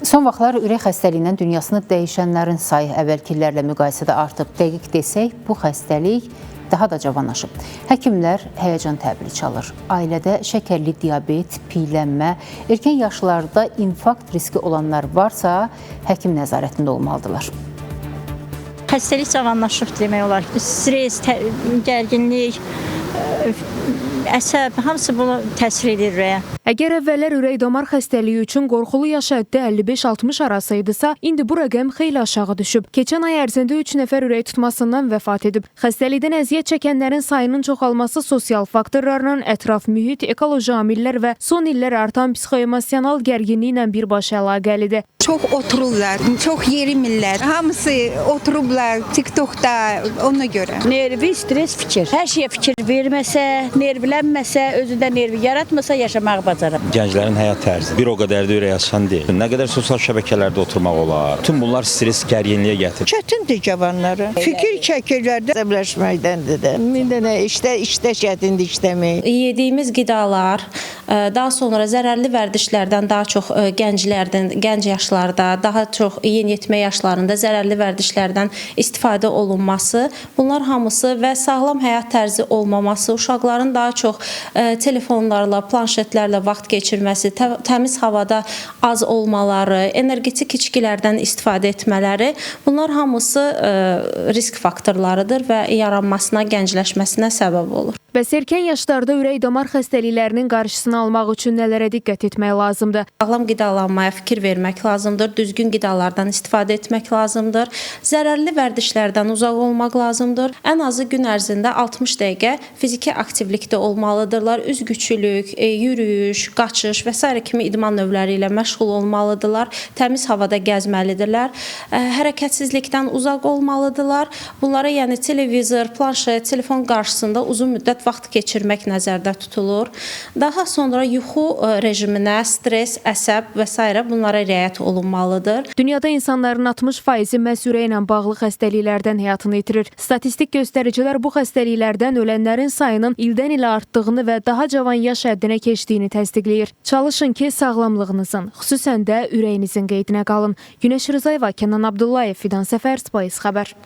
Son vaxtlar ürək xəstəliyindən dünyasını dəyişənlərin sayı əvvəlki illərlə müqayisədə artıb. Dəqiq desək, bu xəstəlik daha da cavanlaşıb. Həkimlər həyəcan təbili çalır. Ailədə şəkərli diabet, piylənmə, erkən yaşlarda infarkt riski olanlar varsa, həkim nəzarətində olmalıdırlar. Xəstəlik cavanlaşıb demək olar. Stres, gərginlik, əsəb, hamısı bunu təsir edir ürəyə. Əgər əvvəllər ürək-damar xəstəliyi üçün qorxulu yaş həddi 55-60 arası idisə, indi bu rəqəm xeyli aşağı düşüb. Keçən ay ərzində 3 nəfər ürək tutmasından vəfat edib. Xəstəlikdən əziyyət çəkənlərin sayının çoxalması sosial faktorlarla, ətraf mühit, ekoloji amillər və son illər artan psixoemosional gərginliklə birbaşa əlaqəlidir. Çox otururlar, çox yerimirlər. Hamısı oturublar TikTokda ona görə. Nervi, stres, fikir. Hər şeyə fikir verməsə, nervlənməsə, özündə nervi yaratmasa yaşamaq bacarır. Gənclərin həyat tərzi bir o qədər də ürək açan deyil. Nə qədər sosial şəbəkələrdə oturmaq olar. Tüm bunlar stres, gərginliyə gətirir. Çətindir cavanlara. Fikir çəkirlər də əsəbləşməkdəndir də. Bir dənə işdə çətindir işləmək. Yediyimiz qidalar, daha sonra zərərli vərdişlərdən daha çox gənclərdən, gənc yaşlarda, daha çox yeniyetmə yaşlarında zərərli vərdişlərdən istifadə olunması, bunlar hamısı və sağlam həyat tərzi olmaması, uşaqların daha çox telefonlarla, planşetlərlə vaxt keçirməsi, təmiz havada az olmaları, energetik içkilərdən istifadə etmələri, bunlar hamısı risk faktorlarıdır və yaranmasına, gəncləşməsinə səbəb olur. Bəs erkən yaşlarda ürək-damar xəstəliklərinin qarşısını almaq üçün nələrə diqqət etmək lazımdır? Sağlam qidalanmaya fikir vermək lazımdır, düzgün qidalardan istifadə etmək lazımdır, zərərli vərdişlərdən uzaq olmaq lazımdır. Ən azı gün ərzində 60 dəqiqə fiziki aktivlikdə olmalıdırlar, üzgüçülük, yürüyüş, qaçış və s. kimi idman növləri ilə məşğul olmalıdırlar, təmiz havada gəzməlidirlər, hərəkətsizlikdən uzaq olmalıdırlar. Bunlara yəni televizor, planşet, telefon qarşısında uzun müddət vaxt keçirmək nəzərdə tutulur. Daha sonra yuxu rejiminə, stres, əsəb və s. bunlara riayət olunmalıdır. Dünyada insanların 60%-i məhz ürəklə bağlı xəstəliklərdən həyatını itirir. Statistik göstəricilər bu xəstəliklərdən ölənlərin sayının ildən ilə artdığını və daha cavan yaş həddinə keçdiyini təsdiqləyir. Çalışın ki, sağlamlığınızın, xüsusən də ürəyinizin qeydinə qalın. Günəş Rızayeva, Kənan Abdullayev, Fidan Səfər, Spice xəbər.